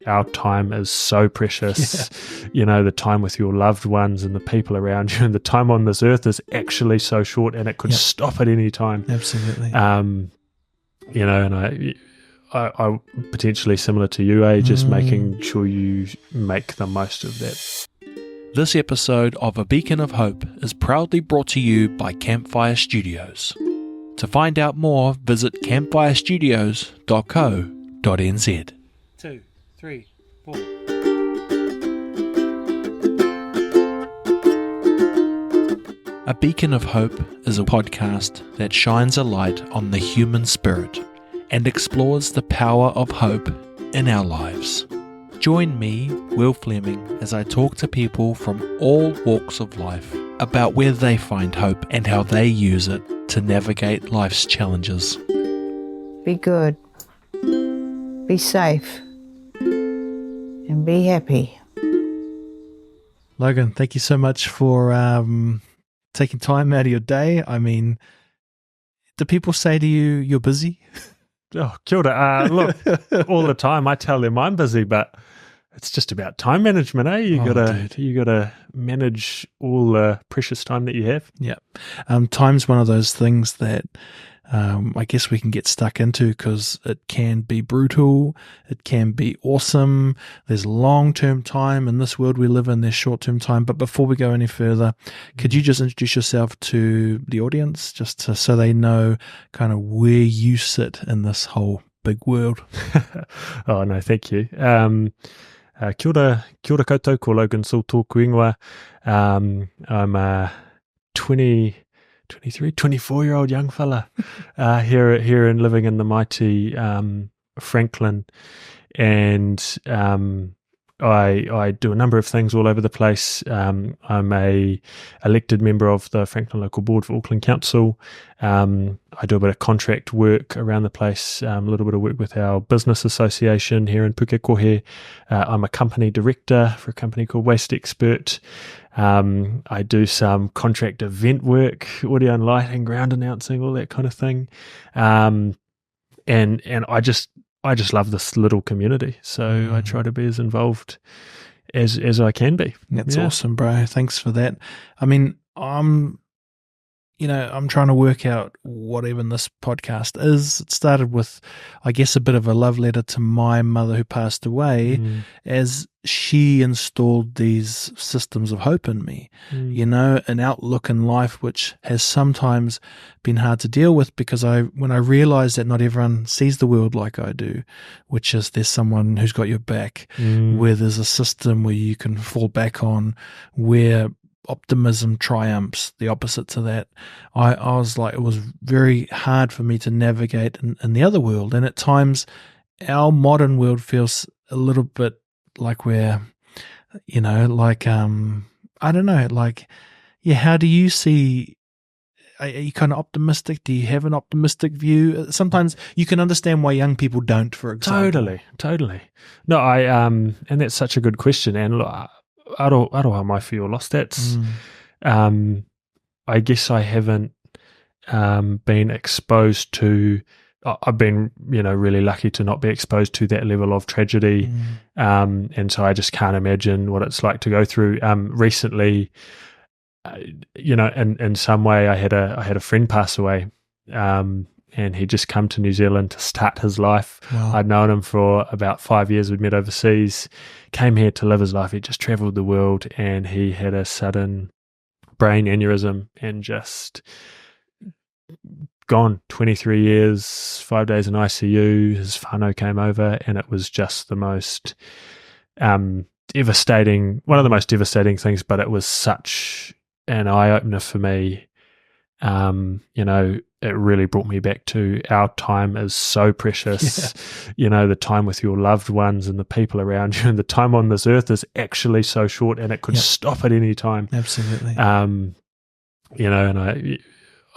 our time is so precious. The time with your loved ones and the people around you, and the time on this earth is actually so short, and it could stop at any time. Absolutely. And I potentially similar to you, just making sure you make the most of that. This episode of A Beacon of Hope is proudly brought to you by Campfire Studios. To find out more, visit campfirestudios.co.nz. 2, 3, 4. A Beacon of Hope is a podcast that shines a light on the human spirit and explores the power of hope in our lives. Join me, Will Fleming, as I talk to people from all walks of life about where they find hope and how they use it to navigate life's challenges. Be good, be safe, and be happy. Logan, thank you so much for taking time out of your day. I mean, do people say to you, you're busy? Oh, kia ora. Look, all the time I tell them I'm busy, but it's just about time management, eh? You gotta manage all the precious time that you have. Yeah. Time's one of those things that I guess we can get stuck into because it can be brutal, it can be awesome. There's long-term time in this world we live in, there's short-term time. But before we go any further, could you just introduce yourself to the audience, so they know kind of where you sit in this whole big world? Oh, no, thank you. Kia ora koutou, ko Logan Soole tōku ingoa. I'm a 24-year-old young fella here and living in the mighty Franklin, and I do a number of things all over the place. I'm a elected member of the Franklin Local Board for Auckland Council. I do a bit of contract work around the place, a little bit of work with our business association here in Pukekohe. I'm a company director for a company called Waste Expert. I do some contract event work, audio and lighting, ground announcing, all that kind of thing. And I just love this little community, so I try to be as involved as I can be. That's awesome, bro. Thanks for that. I mean, I'm trying to work out what even this podcast is. It started with, I guess, a bit of a love letter to my mother who passed away, as she installed these systems of hope in me, an outlook in life which has sometimes been hard to deal with, because when I realized that not everyone sees the world like I do, which is there's someone who's got your back, where there's a system where you can fall back on, where optimism triumphs, the opposite to that. I was like, it was very hard for me to navigate in the other world. And at times, our modern world feels a little bit like we're, I don't know, how do you see, are you kind of optimistic? Do you have an optimistic view? Sometimes you can understand why young people don't, for example. Totally. No, and that's such a good question. And look, aroha mai whio lost. That's, I guess I haven't been exposed to, I've been, really lucky to not be exposed to that level of tragedy. And so I just can't imagine what it's like to go through. Recently, in some way I had a friend pass away, and he'd just come to New Zealand to start his life. Wow. I'd known him for about 5 years. We'd met overseas, came here to live his life. He just traveled the world, and he had a sudden brain aneurysm and just gone. 23 years, 5 days in ICU. His whānau came over, and it was just the most devastating, one of the most devastating things, but it was such an eye-opener for me. It really brought me back to our time is so precious. The time with your loved ones and the people around you, and the time on this earth is actually so short, and it could stop at any time. Absolutely. And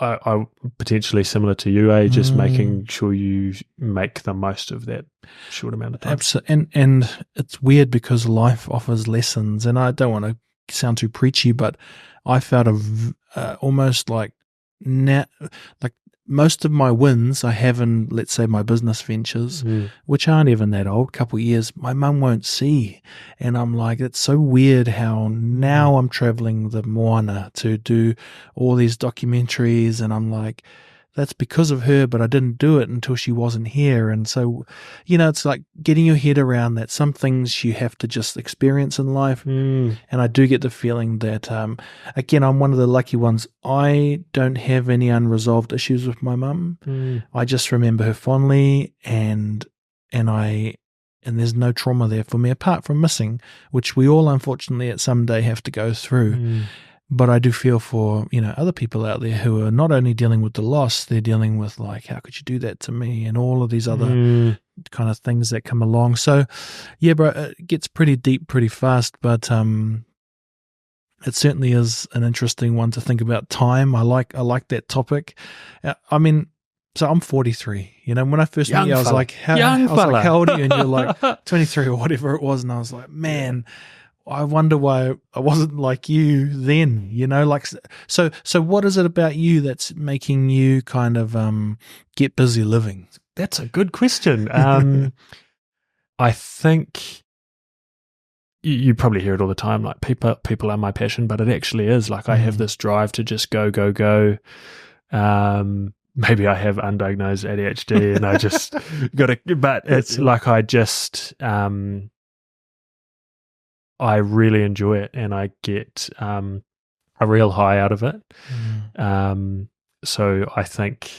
I potentially similar to you, just making sure you make the most of that short amount of time. Absolutely. And it's weird because life offers lessons, and I don't want to sound too preachy, but I felt almost like most of my wins I have in, let's say, my business ventures, which aren't even that old, couple of years, my mum won't see. And I'm like, it's so weird how now I'm traveling the Moana to do all these documentaries, and I'm like, that's because of her, but I didn't do it until she wasn't here. And so, it's like getting your head around that some things you have to just experience in life. And I do get the feeling that, again, I'm one of the lucky ones. I don't have any unresolved issues with my mum. I just remember her fondly, and there's no trauma there for me apart from missing, which we all unfortunately at some day have to go through. But I do feel for, other people out there who are not only dealing with the loss, they're dealing with like, how could you do that to me? And all of these other kind of things that come along. So yeah, bro, it gets pretty deep pretty fast, but it certainly is an interesting one to think about time. I like that topic. I mean, so I'm 43. When I first met you, I was like, how old are you? And you're like 23 or whatever it was. And I was like, man, I wonder why I wasn't like you then, so what is it about you that's making you kind of get busy living? That's a good question. I think you probably hear it all the time, like people are my passion, but it actually is. Like I have this drive to just go. Maybe I have undiagnosed ADHD and I just got to, but it's like I really enjoy it and I get a real high out of it. So I think,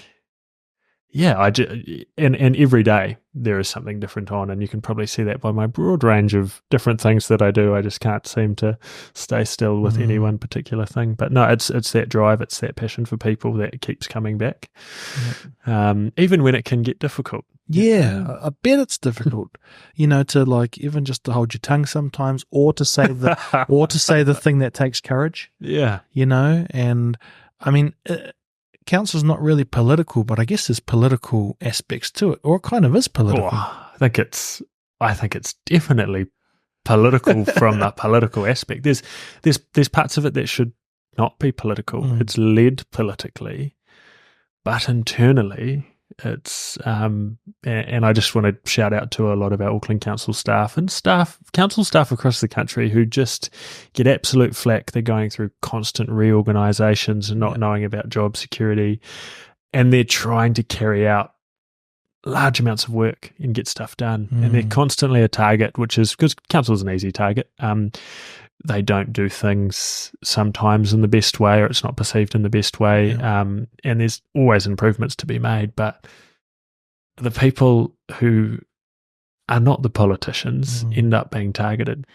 and every day there is something different on, and you can probably see that by my broad range of different things that I do. I just can't seem to stay still with any one particular thing. But no, it's that drive, it's that passion for people that keeps coming back, even when it can get difficult. Yeah, I bet it's difficult, to like even just to hold your tongue sometimes, or to say the thing that takes courage. Yeah, and I mean, council's not really political, but I guess there's political aspects to it, or it kind of is political. I think it's definitely political from the political aspect. There's parts of it that should not be political. It's led politically, but internally. It's and I just want to shout out to a lot of our Auckland Council staff and council staff across the country who just get absolute flack. They're going through constant reorganisations and not knowing about job security, and they're trying to carry out large amounts of work and get stuff done. And they're constantly a target, which is because council's an easy target. They don't do things sometimes in the best way, or it's not perceived in the best way. And there's always improvements to be made. But the people who are not the politicians end up being targeted.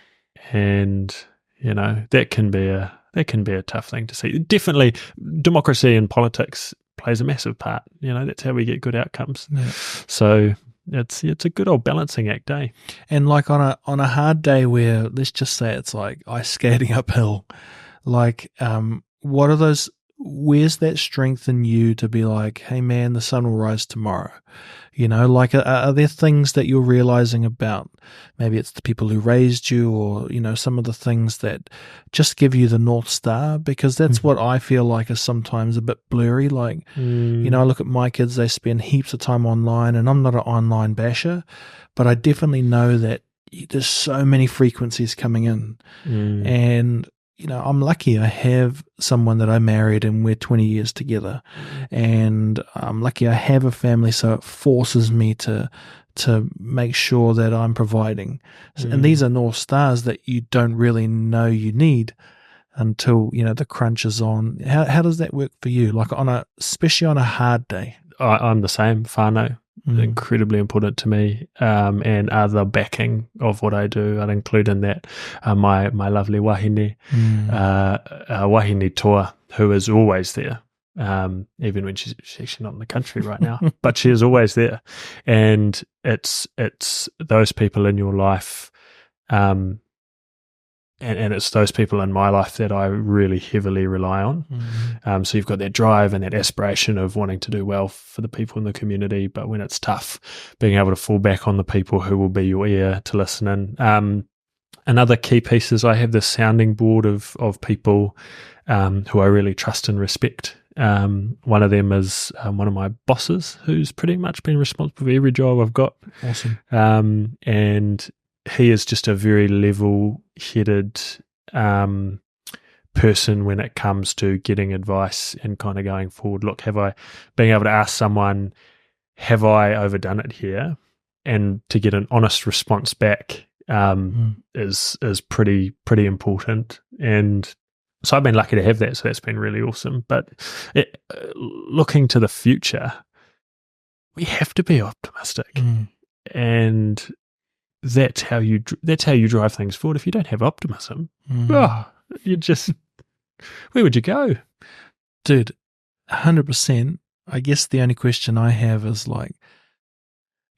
And, that can be a tough thing to see. Definitely democracy and politics plays a massive part. That's how we get good outcomes. Yeah. So it's a good old balancing act, eh? And like on a hard day where, let's just say it's like ice skating uphill, like what are those, where's that strength in you to be like, hey man, the sun will rise tomorrow? Like are there things that you're realizing about, maybe it's the people who raised you, or some of the things that just give you the North Star? Because that's what I feel like is sometimes a bit blurry. Like I look at my kids, they spend heaps of time online, and I'm not an online basher, but I definitely know that there's so many frequencies coming in, and I'm lucky I have someone that I married and we're 20 years together, and I'm lucky I have a family, so it forces me to make sure that I'm providing. And these are North Stars that you don't really know you need until, the crunch is on. How does that work for you? Like especially on a hard day? I'm the same. Whānau, incredibly important to me, and other backing of what I do. I'd include in that my lovely wahine, wahine toa, who is always there, even when she's actually not in the country right now, but she is always there. And it's those people in your life, and it's those people in my life that I really heavily rely on. So you've got that drive and that aspiration of wanting to do well for the people in the community, but when it's tough, being able to fall back on the people who will be your ear to listen in. Another key piece is I have this sounding board of people who I really trust and respect, One of them is one of my bosses, who's pretty much been responsible for every job I've got. Awesome. And he is just a very level-headed person when it comes to getting advice and kind of going forward. Look, being able to ask someone, have I overdone it here? And to get an honest response back is pretty important. And so I've been lucky to have that. So that's been really awesome. But looking to the future, we have to be optimistic, and that's how you drive things forward. If you don't have optimism, you just, where would you go, dude? 100%. I guess the only question I have is like,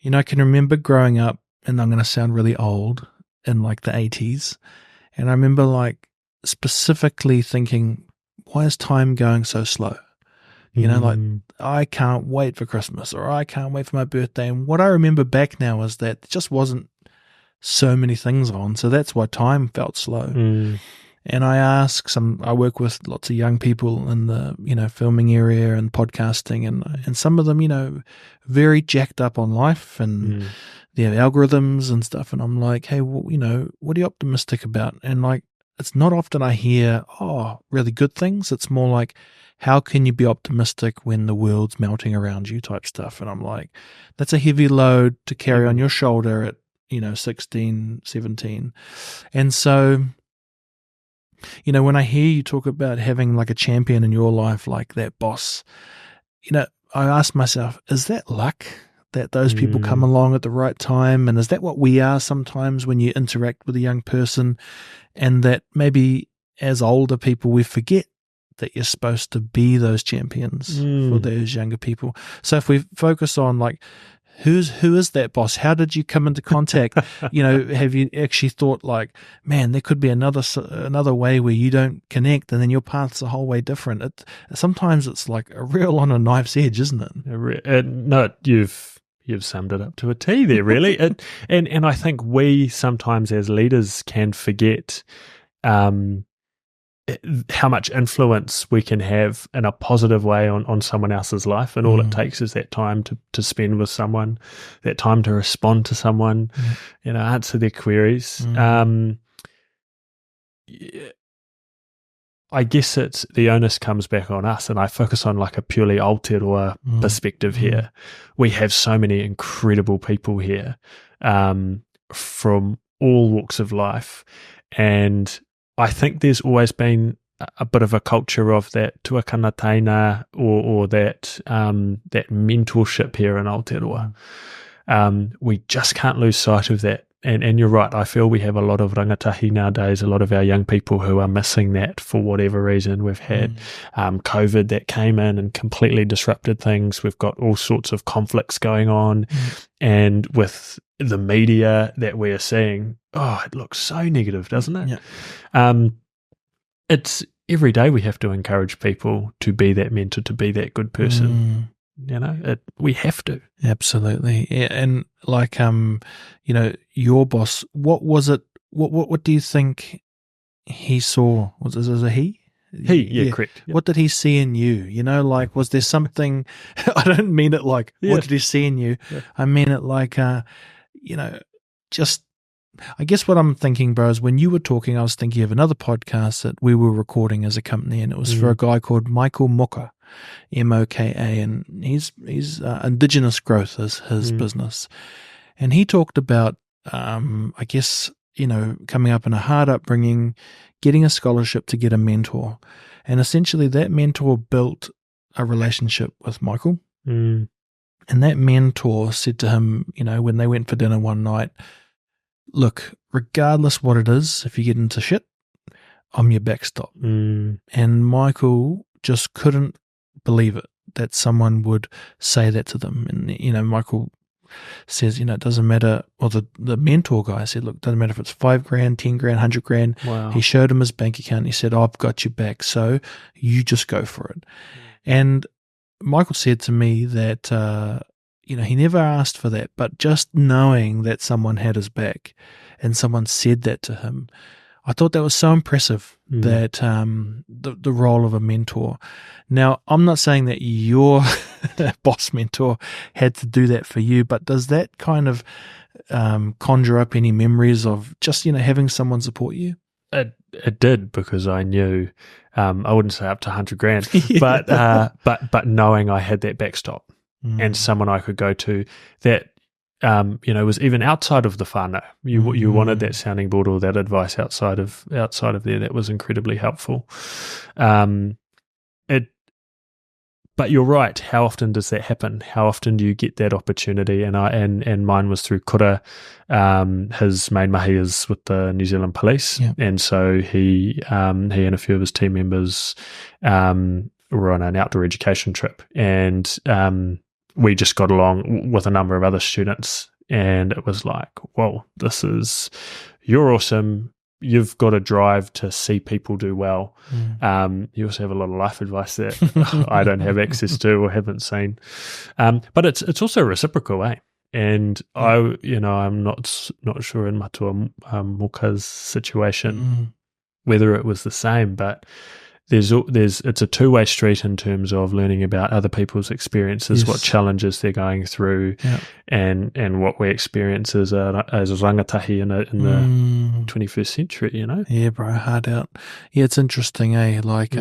I can remember growing up, and I'm going to sound really old, in like the 80s, and I remember like specifically thinking, why is time going so slow? Like, I can't wait for Christmas, or I can't wait for my birthday. And what I remember back now is that there just wasn't so many things on, so that's why time felt slow. And I work with lots of young people in the, filming area and podcasting, and some of them, very jacked up on life, and they have algorithms and stuff. And I'm like, hey, well, what are you optimistic about? And like, it's not often I hear, really good things. It's more like, how can you be optimistic when the world's melting around you type stuff? And I'm like, that's a heavy load to carry on your shoulder at, 16, 17. And so, when I hear you talk about having like a champion in your life, like that boss, I ask myself, is that luck that those people come along at the right time? And is that what we are sometimes when you interact with a young person, and that maybe as older people, we forget that you're supposed to be those champions for those younger people? So if we focus on like, who is that boss? How did you come into contact? Have you actually thought like, man, there could be another way where you don't connect, and then your path's a whole way different? Sometimes it's like a real on a knife's edge, isn't it? No, you've summed it up to a T there, really. And I think we sometimes as leaders can forget how much influence we can have in a positive way on someone else's life, and all it takes is that time to spend with someone, that time to respond to someone, answer their queries. I guess it's the onus comes back on us, and I focus on like a purely Aotearoa perspective here. We have so many incredible people here from all walks of life, and I think there's always been a bit of a culture of that tuakana taina or that mentorship here in Aotearoa. We just can't lose sight of that. And you're right, I feel we have a lot of rangatahi nowadays, a lot of our young people who are missing that for whatever reason. We've had COVID that came in and completely disrupted things. We've got all sorts of conflicts going on. And with the media that we're seeing, it looks so negative, doesn't it? Yeah. It's every day we have to encourage people to be that mentor, to be that good person. We have to. Absolutely. Yeah, and like, your boss, what was it? What do you think he saw? Was it a he? Yeah, correct. Yep. What did he see in you? Like, was there something? I don't mean it like, what did he see in you? Yeah. I mean it like, just. I guess what I'm thinking, bro, is when you were talking, I was thinking of another podcast that we were recording as a company, and it was for a guy called Michael Moka, Moka, and he's Indigenous growth is his business. And he talked about, I guess, coming up in a hard upbringing, getting a scholarship to get a mentor. And essentially that mentor built a relationship with Michael. And that mentor said to him, when they went for dinner one night, look, regardless what it is, if you get into shit, I'm your backstop. And Michael just couldn't believe it that someone would say that to them. And, Michael says, it doesn't matter. Or the mentor guy said, look, doesn't matter if it's $5,000, $10,000, $100,000. Wow. He showed him his bank account. He said, I've got you back. So you just go for it. And Michael said to me that, he never asked for that, but just knowing that someone had his back and someone said that to him, I thought that was so impressive, Mm. that the role of a mentor. Now, I'm not saying that your boss mentor had to do that for you, but does that kind of conjure up any memories of just, having someone support you? It did, because I knew, I wouldn't say up to 100 grand, Yeah. but knowing I had that backstop and someone I could go to that, was even outside of the whānau. You wanted that sounding board or that advice outside of there. That was incredibly helpful. But you're right. How often does that happen? How often do you get that opportunity? And mine was through Kura. His main mahi is with the New Zealand Police, Yeah. and so he and a few of his team members were on an outdoor education trip, and we just got along with a number of other students, and it was like, whoa, you're awesome. You've got a drive to see people do well. You also have a lot of life advice that I don't have access to or haven't seen. But it's also reciprocal, eh? And I'm not sure in Matua Moka's situation whether it was the same, but it's a two-way street in terms of learning about other people's experiences, Yes. what challenges they're going through, and what we experience as rangatahi in the 21st century, Yeah, bro, hard out. Yeah, it's interesting, eh? Like,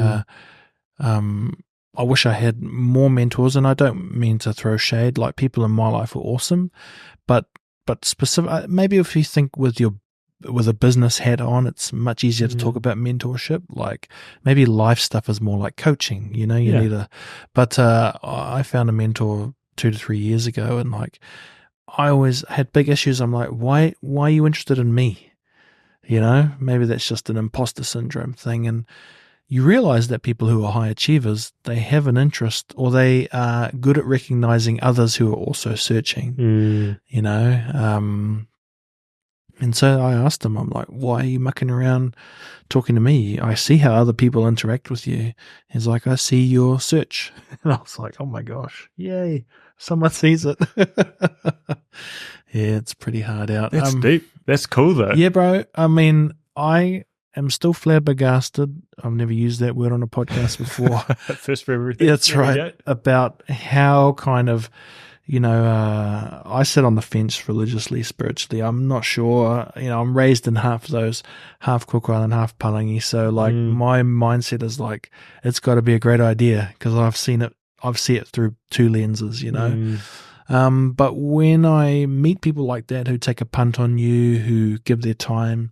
I wish I had more mentors, and I don't mean to throw shade. Like, people in my life were awesome, but specific. Maybe if you think with a business hat on, it's much easier to talk about mentorship. Like, maybe life stuff is more like coaching. You need a. But I found a mentor 2 to 3 years ago, and like, I always had big issues. I'm like, why are you interested in me? Maybe that's just an imposter syndrome thing. And you realize that people who are high achievers, they have an interest, or they are good at recognizing others who are also searching, and so I asked him, I'm like, why are you mucking around talking to me? I see how other people interact with you. He's like, I see your search. And I was like, oh my gosh, yay, someone sees it. Yeah, it's pretty hard out. That's deep. That's cool, though. Yeah, bro. I mean, I am still flabbergasted. I've never used that word on a podcast before. First for everything. Yeah, that's right. About how kind of, I sit on the fence religiously, spiritually. I'm not sure. I'm raised in half those, half Cook Island, half Palangi. So like my mindset is like, it's got to be a great idea because I've seen it through two lenses, But when I meet people like that who take a punt on you, who give their time,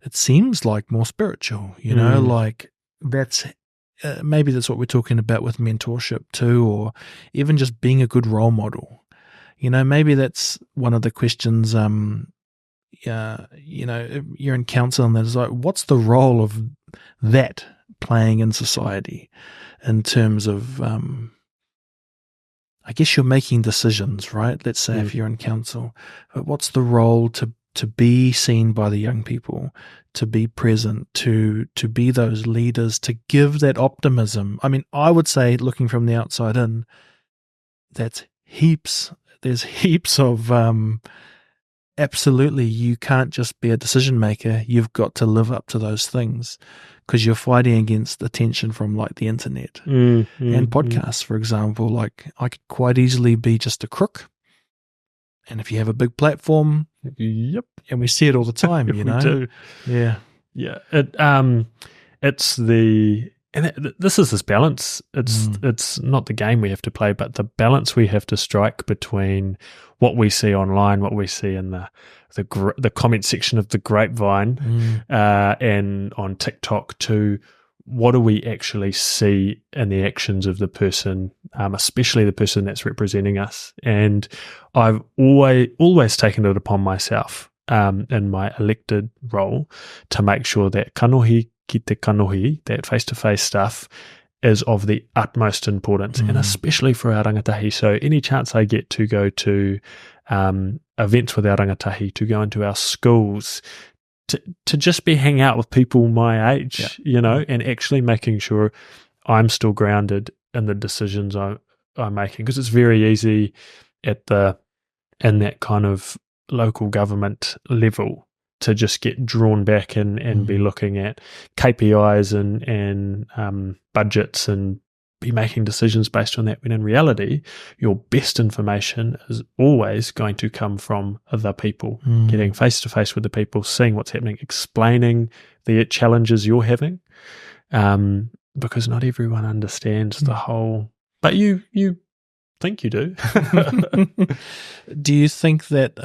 it seems like more spiritual, like that's maybe that's what we're talking about with mentorship too, or even just being a good role model. Maybe that's one of the questions. If you're in council and there's like, what's the role of that playing in society in terms of, I guess you're making decisions, right? Let's say if you're in council, but what's the role to be seen by the young people, to be present, to be those leaders, to give that optimism? I mean, I would say, looking from the outside in, there's heaps of absolutely, you can't just be a decision maker. You've got to live up to those things because you're fighting against attention from like the internet and podcasts, for example. Like, I could quite easily be just a crook. And if you have a big platform, yep, and we see it all the time, we do. Yeah. This is this balance. It's not the game we have to play, but the balance we have to strike between what we see online, what we see in the comment section of the grapevine, and on TikTok, to what do we actually see in the actions of the person, especially the person that's representing us. And I've always taken it upon myself in my elected role to make sure that kanohi ki te kanohi, that face-to-face stuff, is of the utmost importance, and especially for our rangatahi. So any chance I get to go to events with our rangatahi, to go into our schools, to just be hang out with people my age, and actually making sure I'm still grounded in the decisions I'm making, because it's very easy in that kind of local government level to just get drawn back and be looking at KPIs and budgets and be making decisions based on that, when in reality, your best information is always going to come from the people, getting face to face with the people, seeing what's happening, explaining the challenges you're having, because not everyone understands the whole, but you think you do. Do you think that,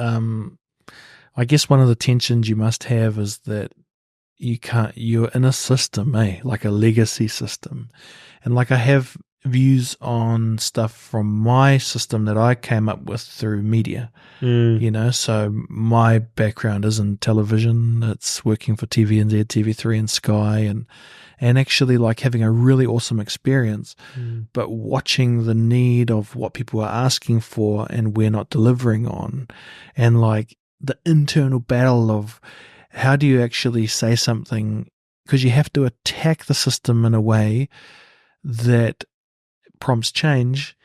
I guess one of the tensions you must have is that you're in a system, like a legacy system. And like I have views on stuff from my system that I came up with through media, so my background is in television. It's working for TVNZ, TV3 and Sky, and actually like having a really awesome experience, but watching the need of what people are asking for and we're not delivering on, and like the internal battle of how do you actually say something, because you have to attack the system in a way that prompts change.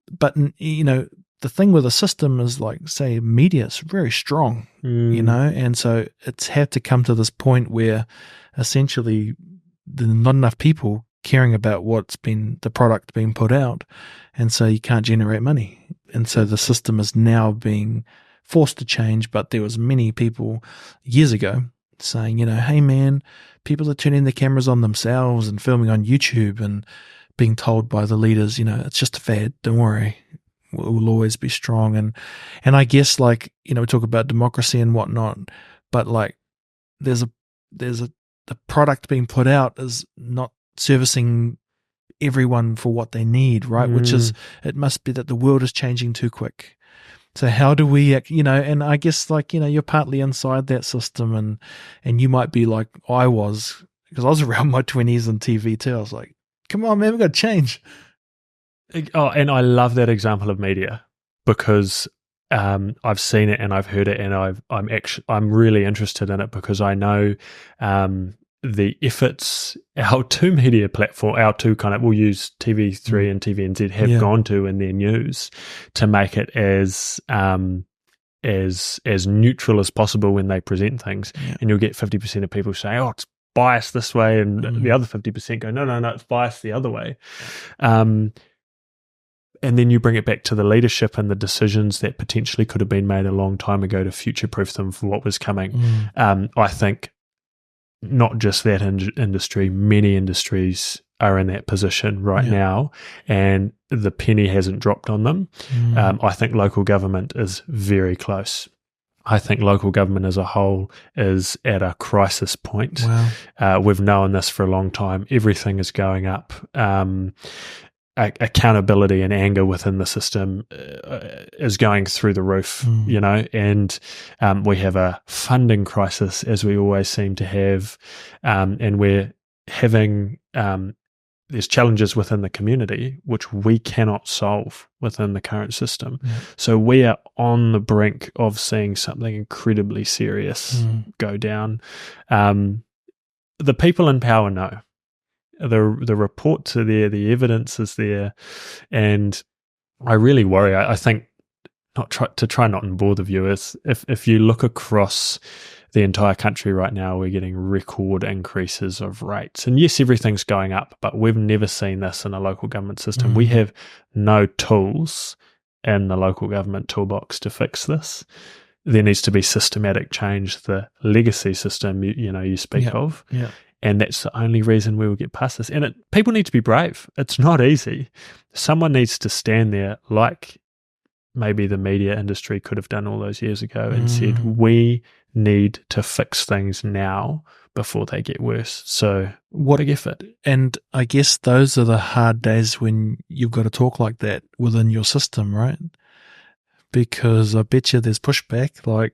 But, the thing with a system is like, say, media is very strong, and so it's had to come to this point where essentially there's not enough people caring about the product being put out, and so you can't generate money. And so the system is now being forced to change, but there was many people years ago saying, hey man, people are turning their cameras on themselves and filming on YouTube and being told by the leaders, it's just a fad, don't worry, we'll always be strong. And I guess like, we talk about democracy and whatnot, but like the product being put out is not servicing everyone for what they need, right? Which is, it must be that the world is changing too quick. So how do we, and I guess like, you're partly inside that system and you might be like I was, because I was around my 20s in TV too. I was like, come on, man, we've got to change. Oh, and I love that example of media because I've seen it and I've heard it, and I'm really interested in it because I know the efforts our two media platform, our two we'll use TV3 and TVNZ have gone to in their news to make it as neutral as possible when they present things. Yeah. And you'll get 50% of people say, oh, it's biased this way, and the other 50% go, no, it's biased the other way. And then you bring it back to the leadership and the decisions that potentially could have been made a long time ago to future-proof them for what was coming. I think not just that industry, many industries are in that position right now, and the penny hasn't dropped on them. I think local government is very close. I think local government as a whole is at a crisis point. Wow. We've known this for a long time. Everything is going up. Accountability and anger within the system is going through the roof, and we have a funding crisis, as we always seem to have, and we're having there's challenges within the community which we cannot solve within the current system. So we are on the brink of seeing something incredibly serious go down. The people in power know. The reports are there, the evidence is there, and I really worry. I think to try not and bore the viewers, if you look across the entire country right now, we're getting record increases of rates. And yes, everything's going up, but we've never seen this in a local government system. We have no tools in the local government toolbox to fix this. There needs to be systematic change, the legacy system you speak of. Yeah. And that's the only reason we will get past this. And people need to be brave. It's not easy. Someone needs to stand there, like maybe the media industry could have done all those years ago, and said, we need to fix things now before they get worse. So what a effort. And I guess those are the hard days when you've got to talk like that within your system, right? Because I bet you there's pushback, like,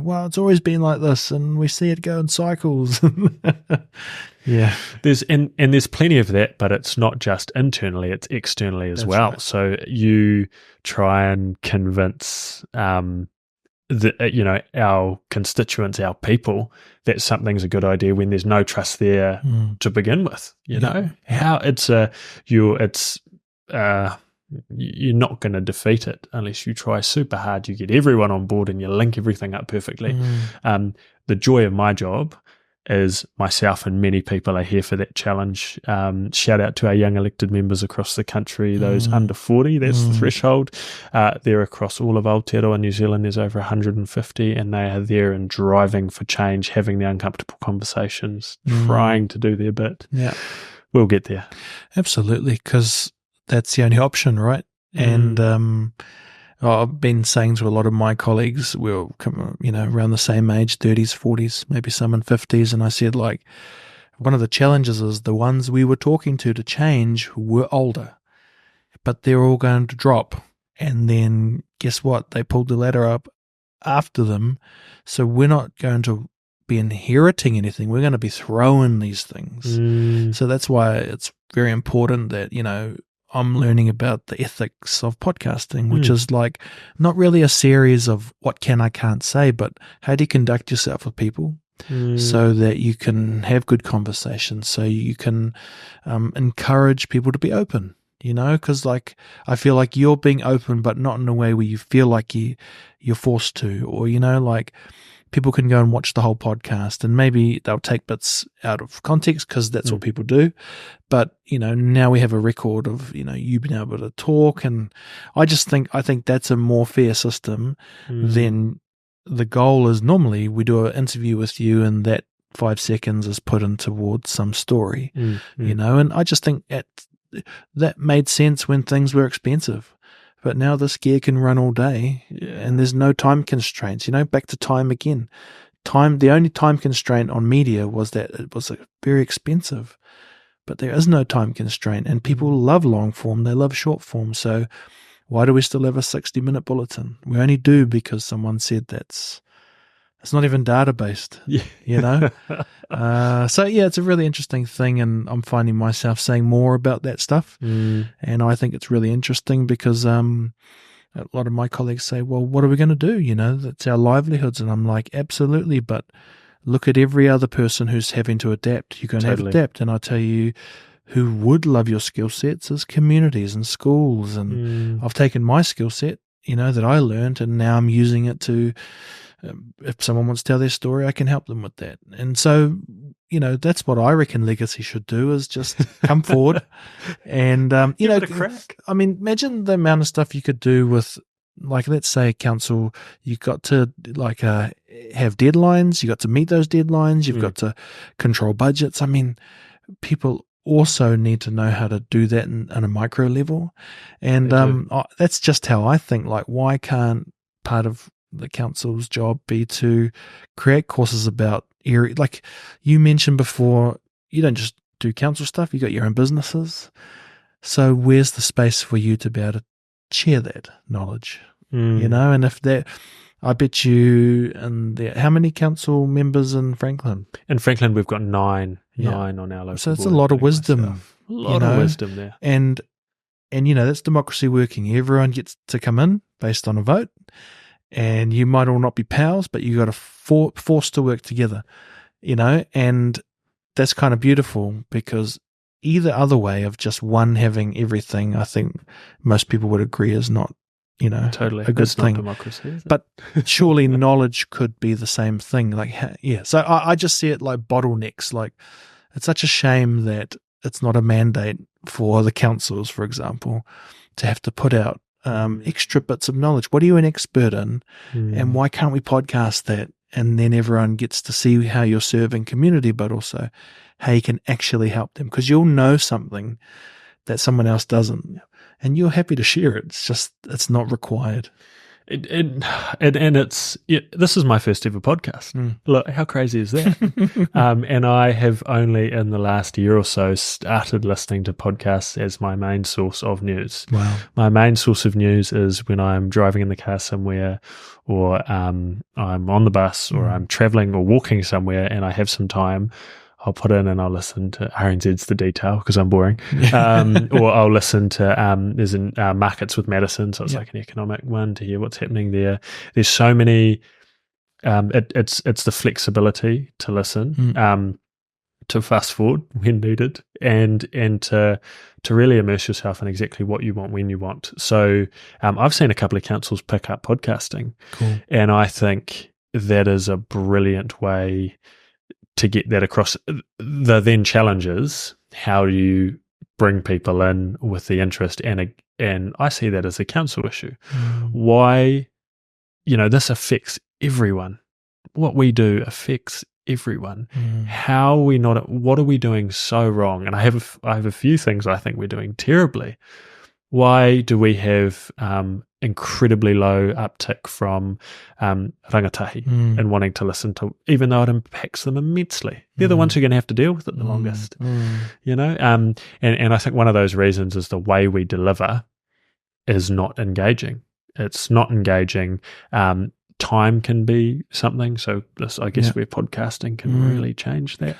well, it's always been like this and we see it go in cycles. Yeah. There's plenty of that, but it's not just internally, it's externally as well. Right. So you try and convince our constituents, our people, that something's a good idea when there's no trust there to begin with. How you're not going to defeat it unless you try super hard. You get everyone on board and you link everything up perfectly. The joy of my job is myself and many people are here for that challenge. Shout out to our young elected members across the country, those under 40, that's the threshold. They're across all of Aotearoa, New Zealand. There's over 150, and they are there and driving for change, having the uncomfortable conversations, trying to do their bit. Yeah. We'll get there. Absolutely, because that's the only option, right? And I've been saying to a lot of my colleagues, we're around the same age, 30s, 40s, maybe some in 50s, and I said, like, one of the challenges is the ones we were talking to change were older, but they're all going to drop. And then guess what? They pulled the ladder up after them, so we're not going to be inheriting anything. We're going to be throwing these things. So that's why it's very important that, I'm learning about the ethics of podcasting, which is like not really a series of what can I can't say, but how do you conduct yourself with people so that you can have good conversations, so you can encourage people to be open, because like I feel like you're being open, but not in a way where you feel like you're forced to, or, like people can go and watch the whole podcast and maybe they'll take bits out of context because that's what people do. But, now we have a record of, you being able to talk. And I think that's a more fair system than the goal is normally we do an interview with you and that 5 seconds is put in towards some story, and I just think that made sense when things were expensive. But now this gear can run all day and there's no time constraints, back to time again. The only time constraint on media was that it was very expensive, but there is no time constraint, and people love long form. They love short form. So why do we still have a 60-minute bulletin? We only do because someone said it's not even data-based, So, it's a really interesting thing, and I'm finding myself saying more about that stuff. And I think it's really interesting because a lot of my colleagues say, well, what are we going to do? That's our livelihoods. And I'm like, absolutely, but look at every other person who's having to adapt. You're going to have to adapt. And I tell you, who would love your skill sets is communities and schools. And I've taken my skill set, that I learned, and now I'm using it to if someone wants to tell their story, I can help them with that. And so, that's what I reckon legacy should do, is just come forward and, give it a crack. I mean, imagine the amount of stuff you could do with, like, let's say council, you got to have deadlines, you got to meet those deadlines, you've got to control budgets. I mean, people also need to know how to do that on a micro level. And that's just how I think, like, why can't part of the council's job be to create courses about area, like you mentioned before, you don't just do council stuff, you got your own businesses. So where's the space for you to be able to share that knowledge? And if that, I bet you, and how many council members in Franklin? In Franklin, we've got nine on our local. So it's a lot of wisdom. A lot of wisdom there. And that's democracy working. Everyone gets to come in based on a vote. And you might all not be pals, but you got to force to work together, and that's kind of beautiful, because either other way of just one having everything, I think most people would agree is not, totally a good thing. Not democracy, is it? But surely knowledge could be the same thing. So I just see it like bottlenecks. Like, it's such a shame that it's not a mandate for the councils, for example, to have to put out extra bits of knowledge. What are you an expert in? And why can't we podcast that? And then everyone gets to see how you're serving community, but also how you can actually help them, because you'll know something that someone else doesn't, and you're happy to share it. It's just, it's not required. And it's this is my first ever podcast. Look, how crazy is that? And I have only in the last year or so started listening to podcasts as my main source of news. Wow. My main source of news is when I'm driving in the car somewhere, or I'm on the bus, or I'm traveling or walking somewhere and I have some time. I'll put in and I'll listen to RNZ's The Detail because I'm boring. Or I'll listen to, there's Markets with Madison, so it's like an economic one, to hear what's happening there. There's so many, it's the flexibility to listen, fast forward when needed, and to really immerse yourself in exactly what you want when you want. So I've seen a couple of councils pick up podcasting, Cool. and I think that is a brilliant way to get that across. The then challenge is, how do you bring people in with the interest? And I see that as a council issue. Why, this affects everyone. What we do affects everyone. How are we not? What are we doing so wrong? And I have a few things I think we're doing terribly. Why do we have incredibly low uptick from rangatahi and wanting to listen to, even though it impacts them immensely? They're the ones who are going to have to deal with it the longest, And I think one of those reasons is the way we deliver is not engaging. It's not engaging. Time can be something. So I guess where podcasting can really change that,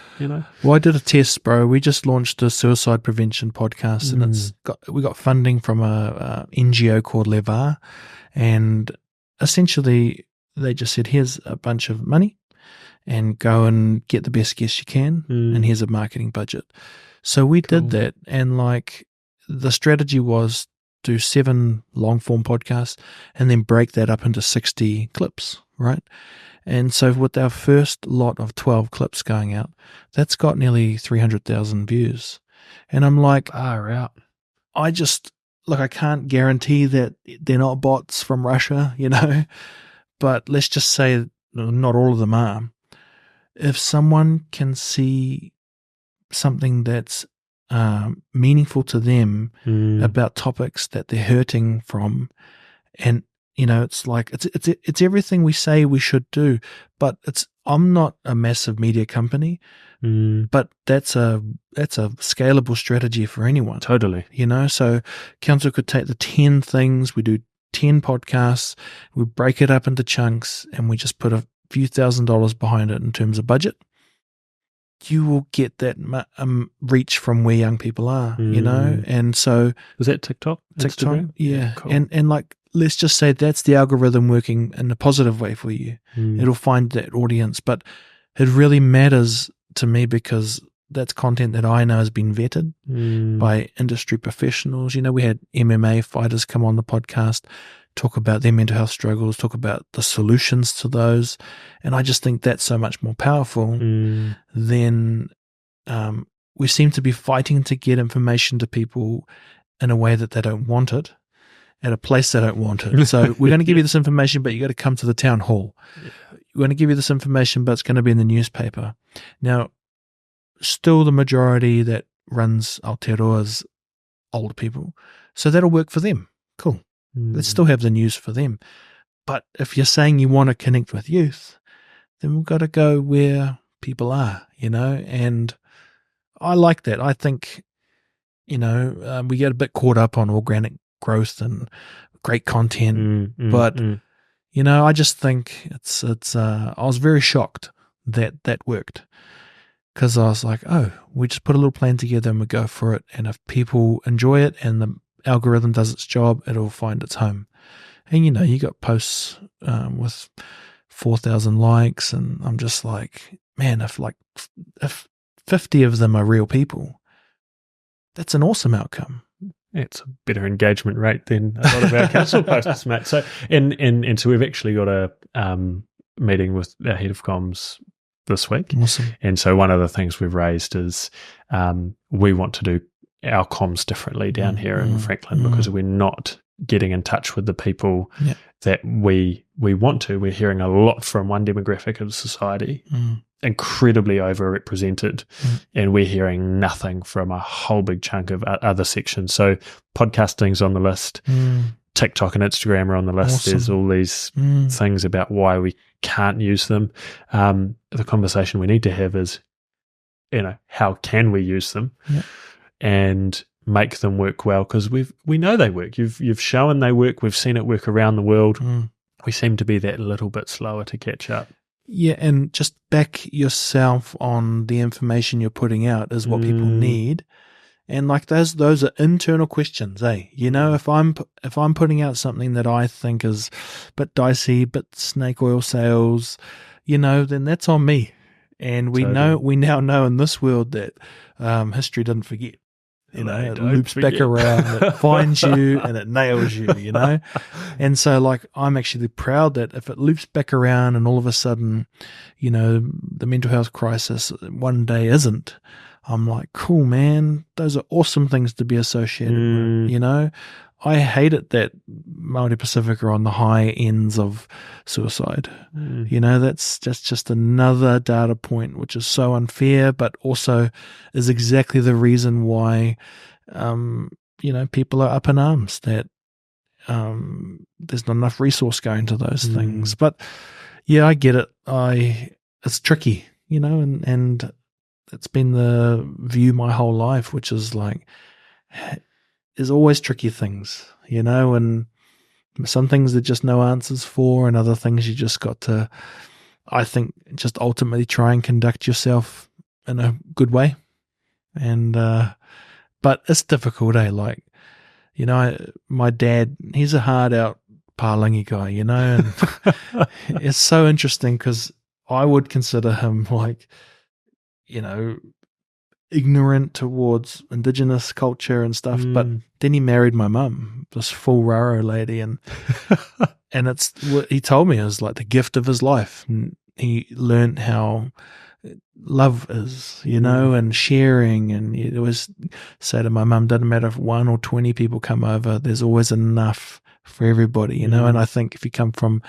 Well, I did a test, bro. We just launched a suicide prevention podcast, and we got funding from a NGO called Levar, and essentially they just said, here's a bunch of money and go and get the best guests you can, and here's a marketing budget. So we did that, and the strategy was do 7 long-form podcasts and then break that up into 60 clips, right? And so with our first lot of 12 clips going out, that's got nearly 300,000 views. And I'm like, out. I can't guarantee that they're not bots from Russia, but let's just say not all of them are. If someone can see something that's meaningful to them about topics that they're hurting from, and it's it's everything we say we should do, but I'm not a massive media company, but that's a scalable strategy for anyone. Totally. So council could take the 10 things, we do 10 podcasts, we break it up into chunks, and we just put a few $1,000s behind it in terms of budget. You will get that reach from where young people are, and so is that TikTok, Instagram? Yeah, cool. and let's just say that's the algorithm working in a positive way for you. It'll find that audience, but it really matters to me because that's content that I know has been vetted by industry professionals. We had MMA fighters come on the podcast, talk about their mental health struggles, talk about the solutions to those. And I just think that's so much more powerful than we seem to be fighting to get information to people in a way that they don't want it, at a place they don't want it. So we're going to give you this information, but you got to come to the town hall. We're going to give you this information, but it's going to be in the newspaper. Now, still the majority that runs Aotearoa is older people. So that'll work for them. Cool. Let's still have the news for them. But if you're saying you want to connect with youth, then we've got to go where people are, and I like that. I think, we get a bit caught up on organic growth and great content, but, I just think I was very shocked that worked, because I was like, we just put a little plan together and we go for it. And if people enjoy it and the algorithm does its job, it'll find its home. And you got posts with 4,000 likes, and I'm just like, man, if 50 of them are real people, that's an awesome outcome. It's a better engagement rate than a lot of our council posts, mate. So and so we've actually got a meeting with our head of comms this week. Awesome. And so one of the things we've raised is we want to do our comms differently down here in Franklin, because we're not getting in touch with the people that we want to. We're hearing a lot from one demographic of society, incredibly overrepresented, and we're hearing nothing from a whole big chunk of other sections. So podcasting's on the list, TikTok and Instagram are on the list. Awesome. There's all these things about why we can't use them. The conversation we need to have is, how can we use them? And make them work well, because we know they work. You've shown they work. We've seen it work around the world. We seem to be that little bit slower to catch up. Yeah, and just back yourself on the information you're putting out is what people need. And those are internal questions, eh? If I'm putting out something that I think is a bit dicey, bit snake oil sales, then that's on me. And we Totally. now know in this world that history didn't forget. You know, They it don't loops forget. back around, it finds you and it nails you, you know? And so, like, I'm actually proud that if it loops back around and all of a sudden, you know, the mental health crisis one day isn't, I'm like, cool, man. Those are awesome things to be associated with, you know? I hate it that Māori Pacific are on the high ends of suicide. You know, that's just another data point, which is so unfair, but also is exactly the reason why, you know, people are up in arms, that there's not enough resource going to those things. But yeah, I get it. It's tricky, you know, and it's been the view my whole life, which is like, there's always tricky things, you know, and some things there's just no answers for, and other things you just got to, I think, just ultimately try and conduct yourself in a good way. And, but it's difficult, eh? Like, you know, my dad, he's a hard out Palangi guy, you know, and it's so interesting because I would consider him like, you know, ignorant towards indigenous culture and stuff, but then he married my mum, this full Raro lady, and it's what he told me, it was like the gift of his life. And he learned how love is, you know, and sharing, and it was say to my mum, doesn't matter if 1 or 20 people come over, there's always enough for everybody, you know. And I think if you come from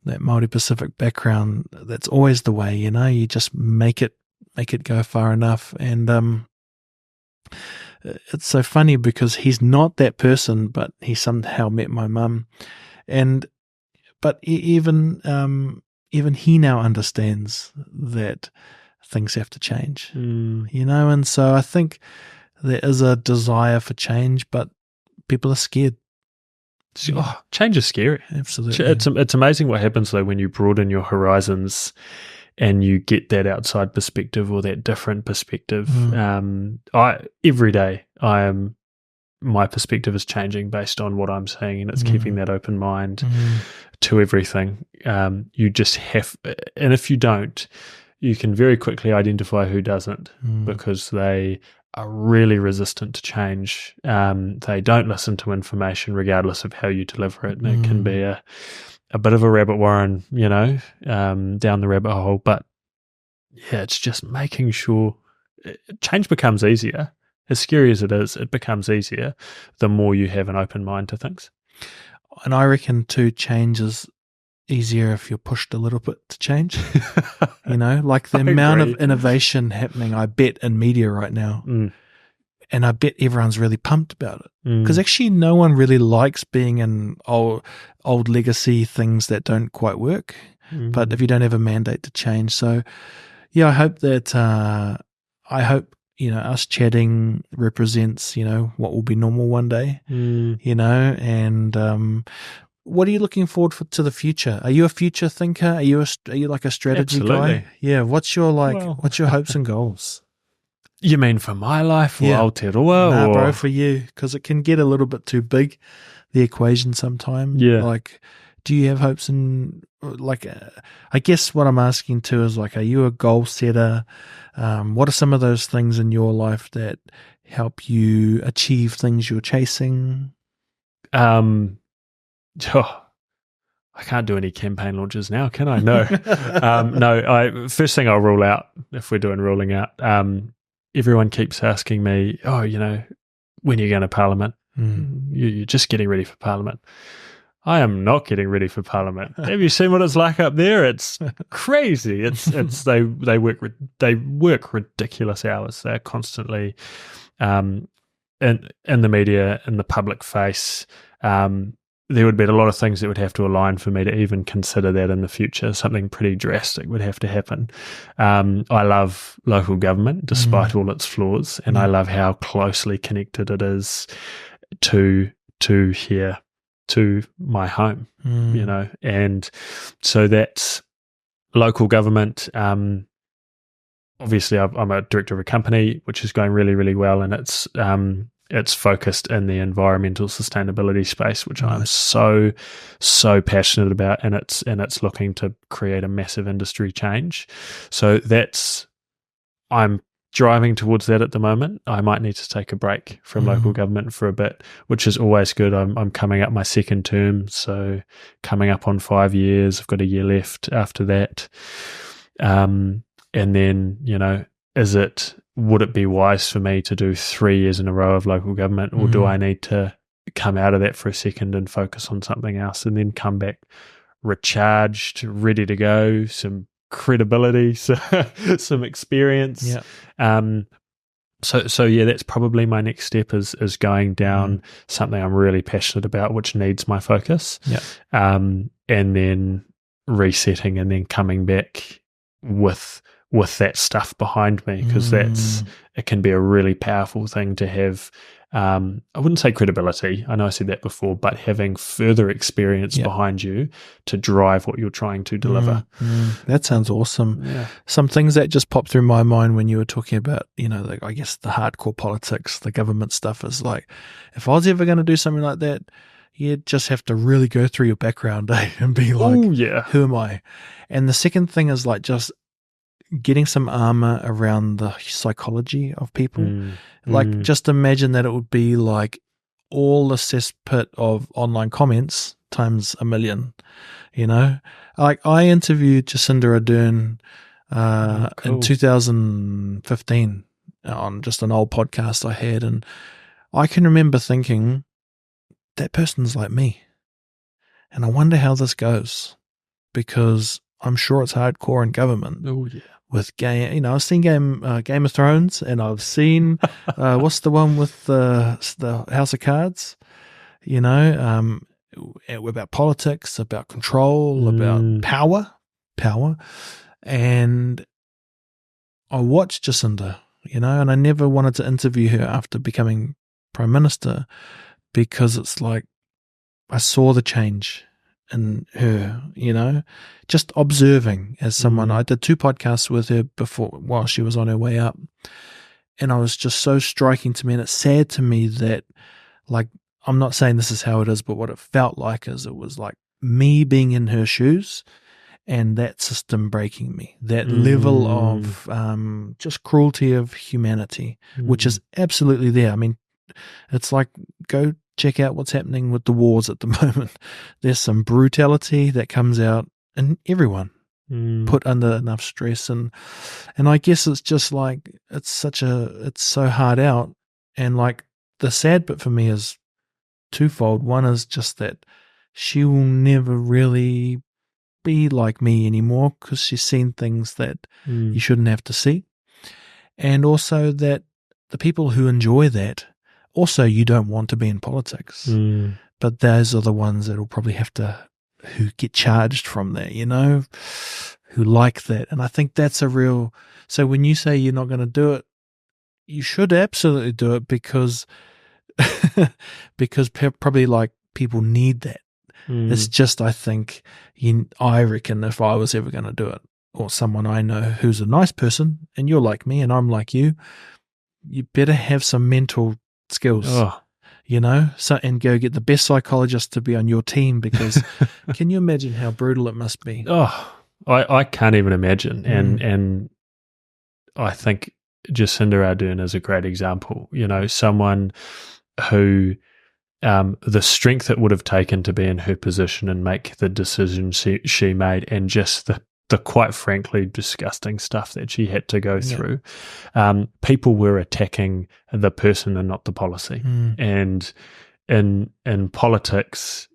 that Māori Pacific background, that's always the way, you know, you just make it go far enough. And it's so funny because he's not that person, but he somehow met my mum, but even he now understands that things have to change, you know. And so I think there is a desire for change, but people are scared. Oh, change is scary. Absolutely. It's amazing what happens though when you broaden your horizons and you get that outside perspective or that different perspective. Every day my perspective is changing based on what I'm seeing, and it's keeping that open mind to everything. You just have, and if you don't, you can very quickly identify who doesn't, because they are really resistant to change. They don't listen to information regardless of how you deliver it. And it can be a bit of a rabbit warren, you know, down the rabbit hole. But yeah, it's just making sure change becomes easier. As scary as it is, it becomes easier the more you have an open mind to things. And I reckon too, change is easier if you're pushed a little bit to change. You know, like the amount of innovation happening, I bet, in media right now. And I bet everyone's really pumped about it, because actually no one really likes being in old legacy things that don't quite work. But if you don't have a mandate to change, so yeah, I hope you know, us chatting represents, you know, what will be normal one day. You know, and what are you looking forward to the future? Are you a future thinker? Are you like a strategy guy? Yeah. What's your what's your hopes and goals? You mean for my life or Aotearoa? Nah, bro, for you, because it can get a little bit too big, the equation sometimes. Yeah. Like, do you have hopes and, like, I guess what I'm asking too is, like, are you a goal setter? What are some of those things in your life that help you achieve things you're chasing? I can't do any campaign launches now, can I? No. No, first thing I'll rule out, if we're doing ruling out, everyone keeps asking me, oh, you know, when are you going to Parliament? You're just getting ready for Parliament. I am not getting ready for Parliament. Have you seen what it's like up there? It's crazy. It's they work ridiculous hours. They're constantly in the media, in the public face. There would be a lot of things that would have to align for me to even consider that in the future. Something pretty drastic would have to happen. I love local government, despite all its flaws, and I love how closely connected it is to here, to my home, you know. And so that's local government. Obviously, I'm a director of a company which is going really, really well, and it's it's focused in the environmental sustainability space, which I'm so passionate about, and it's looking to create a massive industry change. So I'm driving towards that at the moment. I might need to take a break from local government for a bit, which is always good. I'm coming up my second term, so coming up on 5 years. I've got a year left after that. And then, would it be wise for me to do 3 years in a row of local government, or do I need to come out of that for a second and focus on something else, and then come back recharged, ready to go, some credibility, some experience. So yeah, that's probably my next step is going down something I'm really passionate about, which needs my focus. And then resetting and then coming back with that stuff behind me, because it can be a really powerful thing to have. I wouldn't say credibility, I know I said that before, but having further experience behind you to drive what you're trying to deliver. That sounds awesome. Some things that just popped through my mind when you were talking about, I guess the hardcore politics, the government stuff, is like, if I was ever going to do something like that, you'd just have to really go through your background, and be like, who am I? And the second thing is like just getting some armor around the psychology of people. Just imagine that it would be like all the cesspit of online comments times 1,000,000, Like I interviewed Jacinda Ardern in 2015 on just an old podcast I had, and I can remember thinking, that person's like me. And I wonder how this goes, because I'm sure it's hardcore in government. With game, I've seen Game of Thrones, and I've seen what's the one with the House of Cards, about politics, about control, about power, and I watched Jacinda, and I never wanted to interview her after becoming Prime Minister, because it's like I saw the change in her, just observing as someone. I did 2 podcasts with her while she was on her way up, and I was just so striking to me, and it's sad to me that, like, I'm not saying this is how it is, but what it felt like is it was like me being in her shoes, and that system breaking me, that level of just cruelty of humanity, which is absolutely there. I mean, it's like, go check out what's happening with the wars at the moment. There's some brutality that comes out in everyone put under enough stress, and I guess it's just like it's so hard out, and like the sad bit for me is twofold. One is just that she will never really be like me anymore, because she's seen things that you shouldn't have to see, and also that the people who enjoy that, also, you don't want to be in politics, but those are the ones that will probably who get charged from that, who like that. And I think that's so when you say you're not going to do it, you should absolutely do it, because probably like people need that. It's just, I think, I reckon if I was ever going to do it, or someone I know who's a nice person, and you're like me and I'm like you better have some mental skills, and go get the best psychologist to be on your team, because can you imagine how brutal it must be? I can't even imagine. And I think Jacinda Ardern is a great example, someone who the strength it would have taken to be in her position and make the decisions she made, and just the quite frankly disgusting stuff that she had to go through. People were attacking the person and not the policy. And in politics,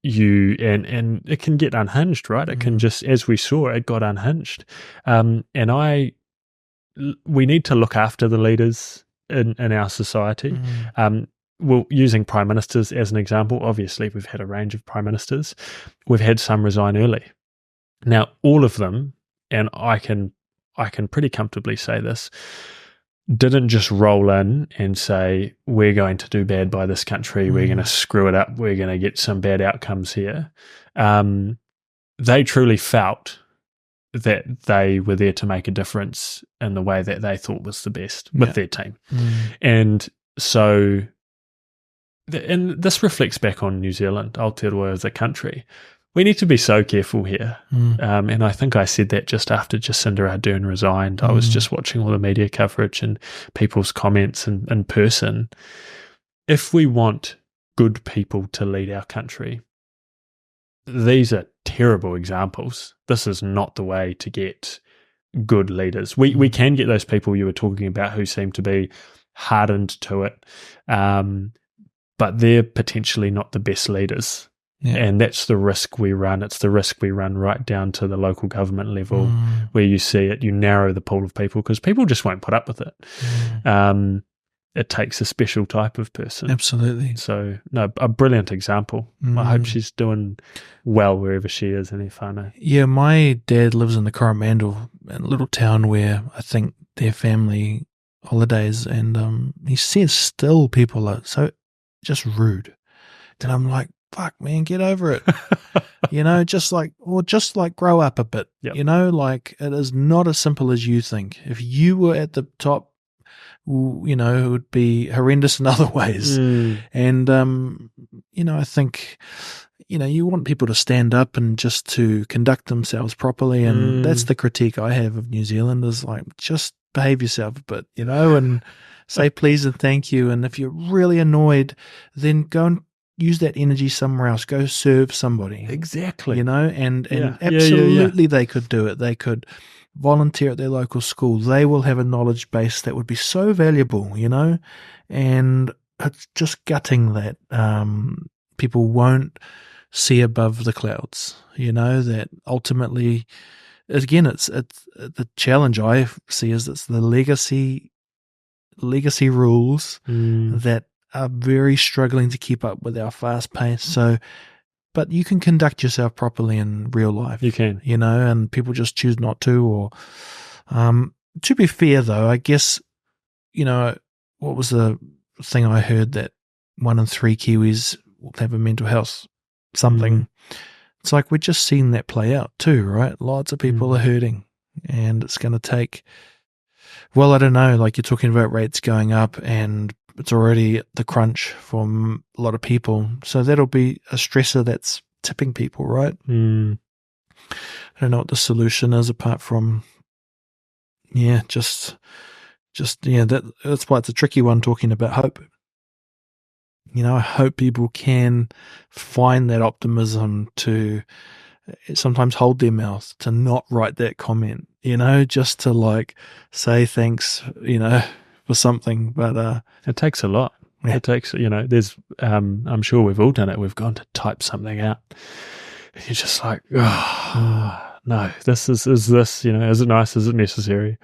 and it can get unhinged, right? It can just, as we saw, it got unhinged. And we need to look after the leaders in our society. Well, using prime ministers as an example, obviously we've had a range of prime ministers. We've had some resign early. Now, all of them, and I can pretty comfortably say this, didn't just roll in and say, we're going to do bad by this country, we're going to screw it up, we're going to get some bad outcomes here. They truly felt that they were there to make a difference in the way that they thought was the best with their team. And So, and this reflects back on New Zealand, Aotearoa as a country. We need to be so careful here. And I think I said that just after Jacinda Ardern resigned. I was just watching all the media coverage and people's comments in person. If we want good people to lead our country, these are terrible examples. This is not the way to get good leaders. We can get those people you were talking about who seem to be hardened to it, but they're potentially not the best leaders. Yeah. And that's the risk we run. It's the risk we run right down to the local government level where you see it, you narrow the pool of people because people just won't put up with it. It takes a special type of person. Absolutely. So, no, a brilliant example. I hope she's doing well wherever she is in her whānau. Yeah, my dad lives in the Coromandel, a little town where I think their family holidays, and he says still people are so just rude. And I'm like, fuck, man, get over it. Just like grow up a bit. Yep. It is not as simple as you think. If you were at the top, it would be horrendous in other ways. And, I think, you want people to stand up and just to conduct themselves properly. And that's the critique I have of New Zealand is like, just behave yourself a bit, and say please and thank you. And if you're really annoyed, then go and use that energy somewhere else. Go serve somebody. Exactly. And absolutely they could do it. They could volunteer at their local school. They will have a knowledge base that would be so valuable, and it's just gutting that people won't see above the clouds, that ultimately, again, it's the challenge I see is it's the legacy rules that are very struggling to keep up with our fast pace. So, but you can conduct yourself properly in real life. You can, and people just choose not to. Or, to be fair though, I guess, what was the thing I heard that 1 in 3 Kiwis will have a mental health something. It's like we're just seeing that play out too, right? Lots of people are hurting, and it's going to take. Well, I don't know. Like you're talking about rates going up, and it's already at the crunch for a lot of people. So that'll be a stressor that's tipping people, right? I don't know what the solution is apart from, that's why it's a tricky one talking about hope. I hope people can find that optimism to sometimes hold their mouth, to not write that comment, just to like say thanks, for something. But it takes a lot. Yeah. It takes, there's, I'm sure we've all done it. We've gone to type something out. And you're just like, no, this is this, is it nice? Is it necessary?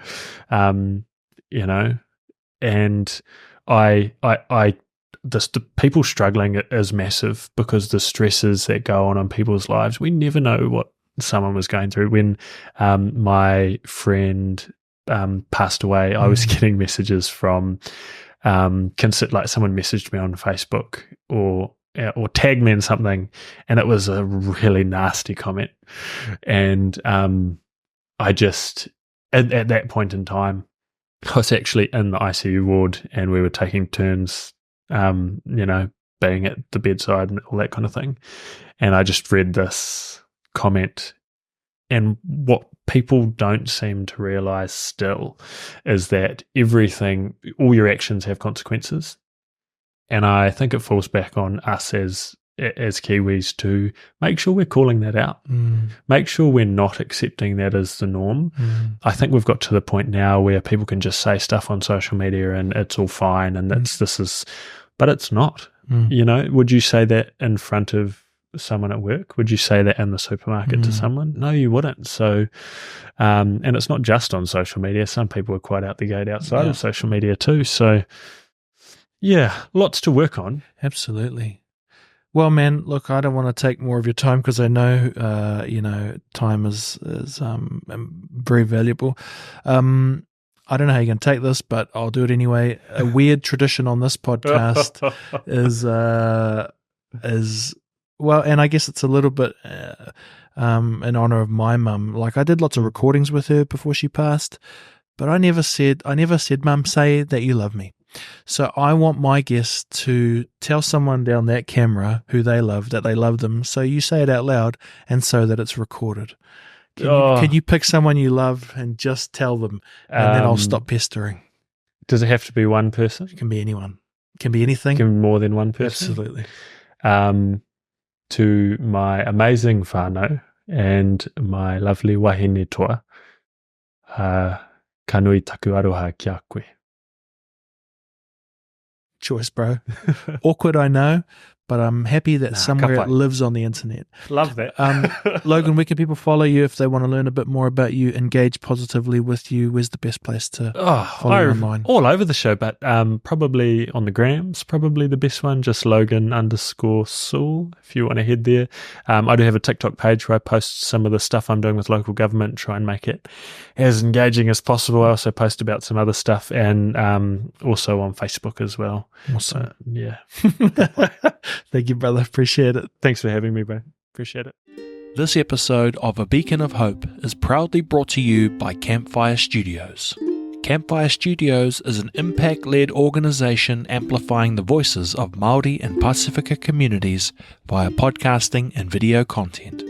And the people struggling is massive because the stresses that go on people's lives. We never know what someone was going through. When my friend passed away, I was getting messages from like someone messaged me on Facebook or tagged me in something, and it was a really nasty comment. And I just at that point in time, I was actually in the ICU ward, and we were taking turns being at the bedside and all that kind of thing. And I just read this comment, and what people don't seem to realize still is that all your actions have consequences. And I think it falls back on us as Kiwis to make sure we're calling that out. Make sure we're not accepting that as the norm. I think we've got to the point now where people can just say stuff on social media and it's all fine, and but it's not. Would you say that in front of someone at work? Would you say that in the supermarket to someone? No, you wouldn't. So, and it's not just on social media. Some people are quite out the gate outside of social media too. So, lots to work on. Absolutely. Well, man, look, I don't want to take more of your time because I know, time is very valuable. I don't know how you're going to take this, but I'll do it anyway. A weird tradition on this podcast is well, and I guess it's a little bit in honor of my mum. Like I did lots of recordings with her before she passed, but I never said, "Mum, say that you love me." So I want my guests to tell someone down that camera who they love, that they love them. So you say it out loud and so that it's recorded. Can you pick someone you love and just tell them, and then I'll stop pestering? Does it have to be one person? It can be anyone. It can be anything. It can be more than one person? Absolutely. To my amazing whānau and my lovely wahine toa, kanui taku aroha kia koe. Choice, bro. Awkward, I know, but I'm happy that somewhere it lives on the internet. Love that. Logan, where can people follow you if they want to learn a bit more about you, engage positively with you? Where's the best place to follow you online? All over the show, but probably on the grams, probably the best one, just Logan_Soole, if you want to head there. I do have a TikTok page where I post some of the stuff I'm doing with local government, try and make it as engaging as possible. I also post about some other stuff, and also on Facebook as well. Awesome. Yeah. Thank you, brother. Appreciate it. Thanks for having me, bro. Appreciate it. This episode of A Beacon of Hope is proudly brought to you by Campfire Studios. Campfire Studios is an impact-led organisation amplifying the voices of Māori and Pasifika communities via podcasting and video content.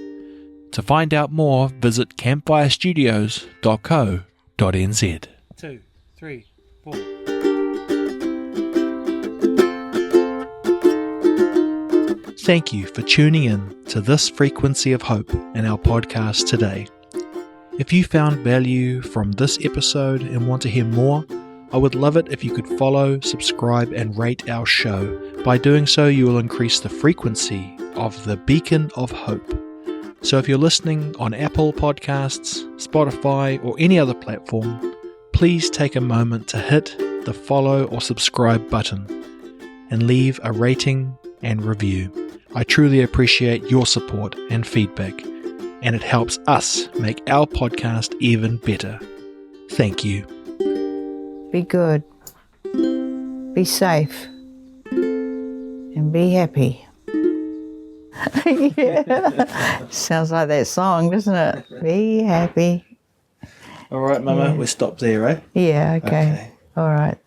To find out more, visit campfirestudios.co.nz. 2, 3, 4. Thank you for tuning in to this frequency of hope in our podcast today. If you found value from this episode and want to hear more, I would love it if you could follow, subscribe, and rate our show. By doing so, you will increase the frequency of the Beacon of Hope. So if you're listening on Apple Podcasts, Spotify, or any other platform, please take a moment to hit the follow or subscribe button and leave a rating and review. I truly appreciate your support and feedback, and it helps us make our podcast even better. Thank you. Be good. Be safe. And be happy. Yeah. Sounds like that song, doesn't it? Be happy. All right, Mama, we'll stop there, eh? Yeah, okay. All right.